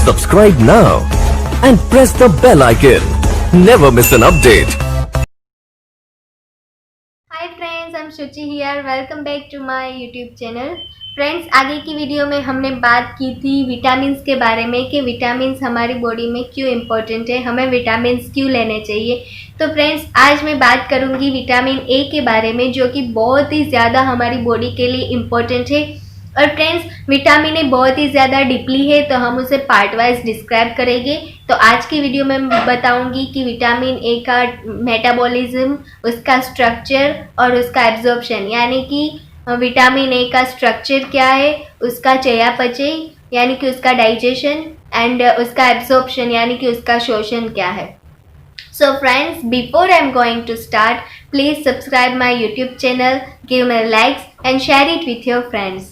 Subscribe now and press the bell icon. Never miss an update. Hi friends, I'm Shuchi here. Welcome back to my YouTube channel. Friends, आगे की video में हमने बात की थी vitamins के बारे में कि विटामिन्स हमारी बॉडी में क्यों इम्पोर्टेंट है, हमें विटामिन्स क्यों लेने चाहिए. तो फ्रेंड्स, आज मैं बात करूंगी विटामिन ए के बारे में, जो कि बहुत ही ज़्यादा हमारी बॉडी के लिए इम्पोर्टेंट है. और फ्रेंड्स, विटामिन ए बहुत ही ज़्यादा डीपली है, तो हम उसे पार्ट वाइज डिस्क्राइब करेंगे. तो आज की वीडियो में बताऊंगी कि विटामिन ए का मेटाबॉलिज्म, उसका स्ट्रक्चर और उसका एब्जॉर्प्शन, यानी कि विटामिन ए का स्ट्रक्चर क्या है, उसका चयापचय यानी कि उसका डाइजेशन, एंड उसका एब्जॉर्प्शन यानी कि उसका शोषण क्या है. So friends, before I am going to start, please subscribe my YouTube channel, give me likes and share it with your friends.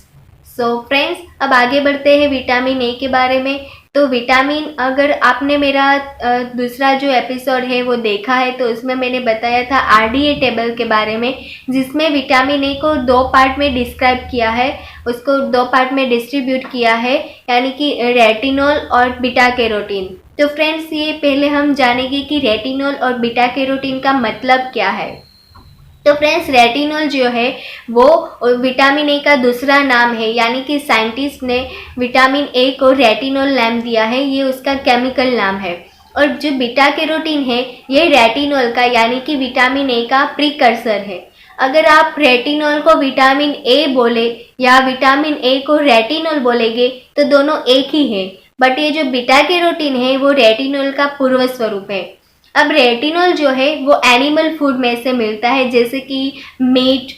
So friends, अब आगे बढ़ते हैं विटामिन ए के बारे में. तो विटामिन, अगर आपने मेरा दूसरा जो एपिसोड है वो देखा है तो उसमें मैंने बताया था आरडीए टेबल के बारे में, जिसमें विटामिन ए को दो पार्ट में डिस्क्राइब किया है, उसको दो पार्ट में डिस्ट्रीब्यूट किया है, यानी कि रेटिनॉल और बीटा कैरोटीन. तो फ्रेंड्स, ये पहले हम जानेंगे कि रेटिनॉल और बीटा कैरोटीन का मतलब क्या है. तो फ्रेंड्स, रेटिनॉल जो है वो विटामिन ए का दूसरा नाम है, यानी कि साइंटिस्ट ने विटामिन ए को रेटिनॉल नाम दिया है, ये उसका केमिकल नाम है. और जो बीटा कैरोटीन है ये रेटिनॉल का यानी कि विटामिन ए का प्रीकर्सर है. अगर आप रेटिनॉल को विटामिन ए बोले या विटामिन ए को रेटिनॉल बोलेंगे तो दोनों एक ही है, बट ये जो बीटा कैरोटीन है वो रेटिनॉल का पूर्व स्वरूप है. अब रेटिनॉल जो है वो एनिमल फूड में से मिलता है, जैसे कि meat,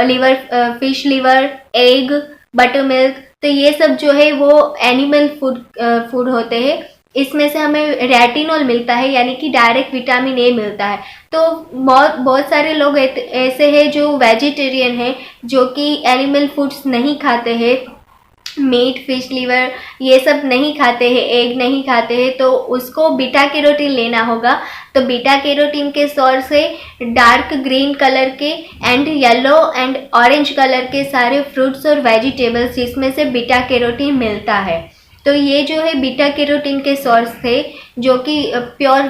liver, fish liver, egg, butter milk. तो ये सब जो है वो एनिमल फूड होते हैं. इसमें से हमें रेटिनॉल मिलता है, यानी कि डायरेक्ट विटामिन ए मिलता है. तो बहुत सारे लोग ऐसे हैं जो वेजिटेरियन हैं, जो कि एनिमल फूड्स नहीं खाते हैं, मीट, फिश लिवर ये सब नहीं खाते हैं, एग नहीं खाते हैं, तो उसको बीटा कैरोटीन लेना होगा. तो बीटा कैरोटीन के सोर्स है डार्क ग्रीन कलर के and yellow and orange colour के सारे फ्रूट्स और वेजिटेबल्स, जिसमें से बीटा कैरोटीन मिलता है. तो ये जो है बीटा कैरोटीन के सोर्स थे, जो कि प्योर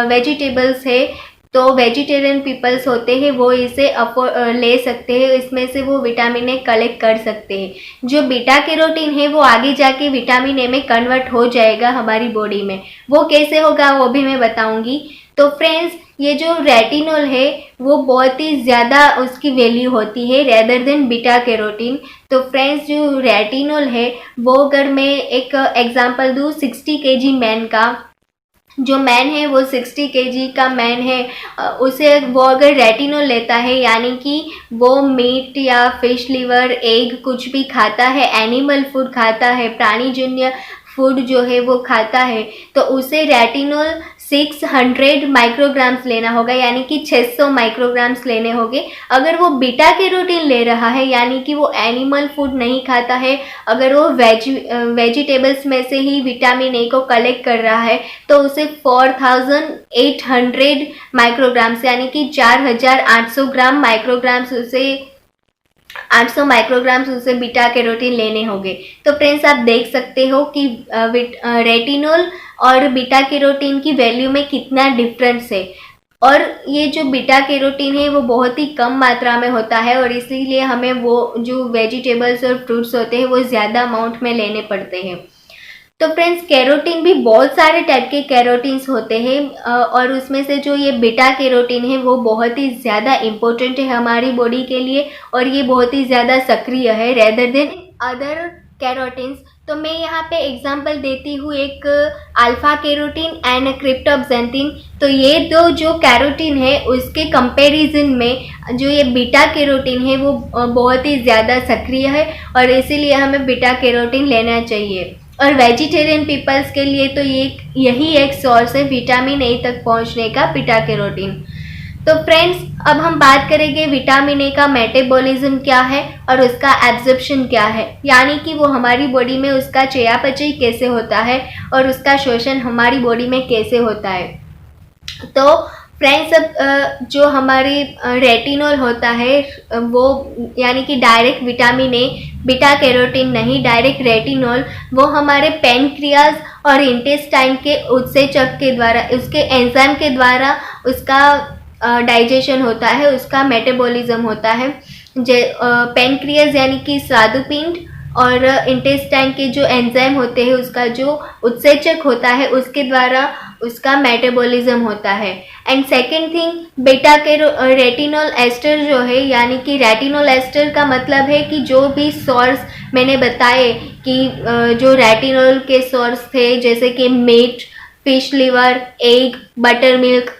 वेजिटेबल्स है. तो वेजिटेरियन पीपल्स होते हैं वो इसे ले सकते हैं, इसमें से वो विटामिन ए कलेक्ट कर सकते हैं. जो बीटा कैरोटीन है वो आगे जाके विटामिन ए में कन्वर्ट हो जाएगा हमारी बॉडी में. वो कैसे होगा वो भी मैं बताऊंगी. तो फ्रेंड्स, ये जो रेटिनॉल है वो बहुत ही ज़्यादा उसकी वैल्यू होती है रेदर देन बीटा कैरोटीन. तो फ्रेंड्स, जो रेटिनॉल है वो, अगर मैं एक एग्जांपल दूँ 60 kg मैन का, जो मैन है वो 60 kg का मैन है, उसे वो अगर रेटिनॉल लेता है, यानी कि वो मीट या फिश लिवर, एग कुछ भी खाता है, एनिमल फूड खाता है, प्राणीजन्य फूड जो है वो खाता है, तो उसे रेटिनॉल 600 माइक्रोग्राम्स लेना होगा, यानी कि 600 माइक्रोग्राम्स लेने होंगे. अगर वो बीटा कैरोटीन ले रहा है, यानी कि वो एनिमल फूड नहीं खाता है, अगर वो वेजिटेबल्स में से ही विटामिन ए को कलेक्ट कर रहा है, तो उसे 4800 माइक्रोग्राम्स यानी कि 4800 ग्राम माइक्रोग्राम्स उसे 800 माइक्रोग्राम्स उसे बीटा कैरोटीन लेने होंगे. तो फ्रेंड्स, आप देख सकते हो कि रेटिनॉल और बीटा कैरोटीन की वैल्यू में कितना डिफरेंस है. और ये जो बीटा कैरोटीन है वो बहुत ही कम मात्रा में होता है, और इसीलिए हमें वो जो वेजिटेबल्स और फ्रूट्स होते हैं वो ज़्यादा अमाउंट में लेने पड़ते हैं. तो फ्रेंड्स, कैरोटीन भी बहुत सारे टाइप के कैरोटीन्स होते हैं, और उसमें से जो ये बीटा कैरोटीन है वो बहुत ही ज़्यादा इम्पोर्टेंट है हमारी बॉडी के लिए, और ये बहुत ही ज़्यादा सक्रिय है रेदर देन अदर कैरोटीन्स. तो मैं यहाँ पे एग्जांपल देती हूँ एक अल्फा कैरोटीन एंड क्रिप्टोक्सेंथिन. तो ये दो जो कैरोटीन है उसके कंपैरिजन में जो ये बीटा कैरोटीन है वो बहुत ही ज़्यादा सक्रिय है, और इसीलिए हमें बीटा कैरोटीन लेना चाहिए. और वेजिटेरियन पीपल्स के लिए तो यही एक सोर्स है विटामिन ए तक पहुंचने का, बीटा कैरोटीन. तो फ्रेंड्स, अब हम बात करेंगे विटामिन ए का मेटाबॉलिज्म क्या है और उसका एब्जॉर्प्शन क्या है, यानी कि वो हमारी बॉडी में उसका चयापचय कैसे होता है और उसका शोषण हमारी बॉडी में कैसे होता है. तो फ्रेंड्स, अब जो हमारी रेटिनॉल होता है वो यानी कि direct vitamin A, beta carotene नहीं, डायरेक्ट रेटिनॉल वो हमारे पैनक्रियाज और इंटेस्टाइन के उत्सेचक के द्वारा, उसके एंजाइम के द्वारा उसका डाइजेशन होता है, उसका मेटाबॉलिज्म होता है। पैनक्रियाज यानी कि स्वादुपिंड और इंटेस्टाइन के जो एंजाइम होते हैं उसका जो उत्सेचक होता है उसके द्वारा उसका मेटाबॉलिज्म होता है। And second thing, beta retinol ester जो है, यानी कि रेटिनॉल एस्टर का मतलब है कि जो भी सोर्स मैंने बताए कि जो रेटिनॉल के सोर्स थे जैसे कि meat, fish liver, egg, butter milk,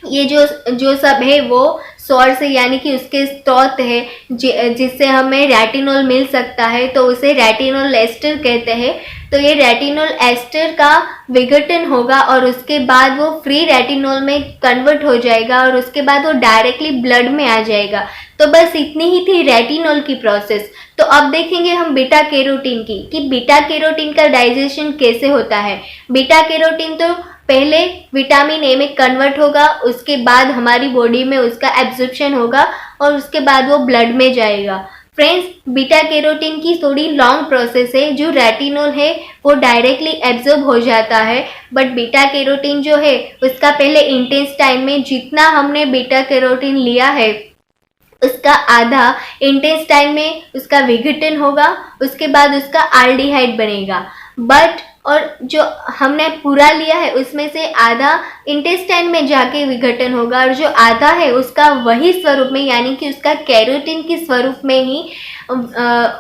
ये जो सब है वो सोर्स है यानी कि उसके स्रोत है जिससे हमें रेटिनॉल मिल सकता है, तो उसे रेटिनॉल एस्टर कहते हैं। तो ये रेटिनॉल एस्टर का विघटन होगा और उसके बाद वो फ्री रेटिनॉल में कन्वर्ट हो जाएगा और उसके बाद वो डायरेक्टली ब्लड में आ जाएगा। तो बस इतनी ही थी रेटिनॉल की प्रोसेस। तो अब देखेंगे हम बीटा कैरोटीन की, कि बीटा कैरोटीन का डाइजेशन कैसे होता है। बीटा कैरोटीन तो पहले विटामिन ए में कन्वर्ट होगा, उसके बाद हमारी बॉडी में उसका एब्जॉर्प्शन होगा और उसके बाद वो ब्लड में जाएगा। फ्रेंड्स, बीटा कैरोटीन की थोड़ी लॉन्ग प्रोसेस है। जो रेटिनॉल है वो डायरेक्टली एब्जॉर्ब हो जाता है, बट बीटा कैरोटीन जो है उसका पहले इंटेस्टाइन में जितना हमने बीटा कैरोटीन लिया है उसका आधा इंटेस्टाइन में उसका विघटन होगा, उसके बाद उसका आल्डिहाइड बनेगा। बट और जो हमने पूरा लिया है उसमें से आधा इंटेस्टाइन में जाके विघटन होगा और जो आधा है उसका वही स्वरूप में यानी कि उसका कैरोटीन के स्वरूप में ही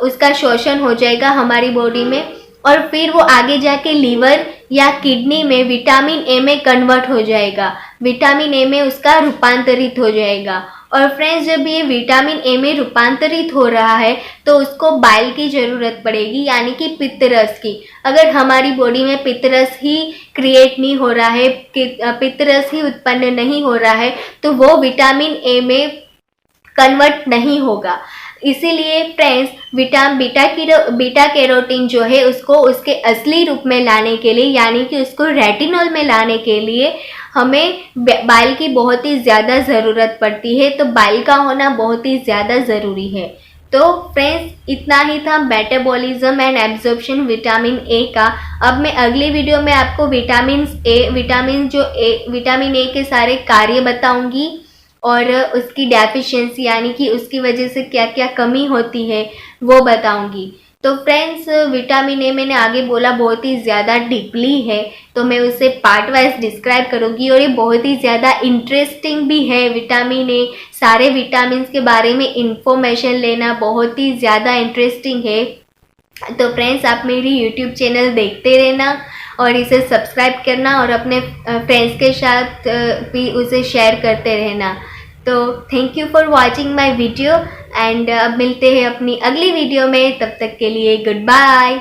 उसका शोषण हो जाएगा हमारी बॉडी में, और फिर वो आगे जाके लीवर या किडनी में विटामिन ए में कन्वर्ट हो जाएगा, विटामिन ए में उसका रूपांतरित हो जाएगा। और फ्रेंड्स, जब ये विटामिन ए में रूपांतरित हो रहा है तो उसको बाइल की ज़रूरत पड़ेगी यानी कि पित्तरस की। अगर हमारी बॉडी में पित्तरस ही क्रिएट नहीं हो रहा है, पित्तरस ही उत्पन्न नहीं हो रहा है, तो वो विटामिन ए में कन्वर्ट नहीं होगा। इसीलिए फ्रेंड्स, बीटा कैरोटीन जो है उसको उसके असली रूप में लाने के लिए यानी कि उसको रेटिनॉल में लाने के लिए हमें बाइल की बहुत ही ज़्यादा ज़रूरत पड़ती है। तो बाइल का होना बहुत ही ज़्यादा ज़रूरी है। तो फ्रेंड्स, इतना ही था metabolism and absorption vitamin A का। अब मैं अगली वीडियो में आपको विटामिन ए के सारे कार्य बताऊंगी और उसकी डेफिशिएंसी यानी कि उसकी वजह से क्या क्या कमी होती है वो बताऊंगी। तो फ्रेंड्स, विटामिन ए मैंने आगे बोला बहुत ही ज़्यादा डीपली है, तो मैं उसे पार्ट वाइज डिस्क्राइब करूँगी और ये बहुत ही ज़्यादा इंटरेस्टिंग भी है। विटामिन ए, सारे विटामिन के बारे में इंफॉर्मेशन लेना बहुत ही ज़्यादा इंटरेस्टिंग है। तो फ्रेंड्स, आप मेरी यूट्यूब चैनल देखते रहना और इसे सब्सक्राइब करना और अपने फ्रेंड्स के साथ भी उसे शेयर करते रहना। तो thank you for watching my video and अब मिलते हैं अपनी अगली वीडियो में। तब तक के लिए गुड बाय।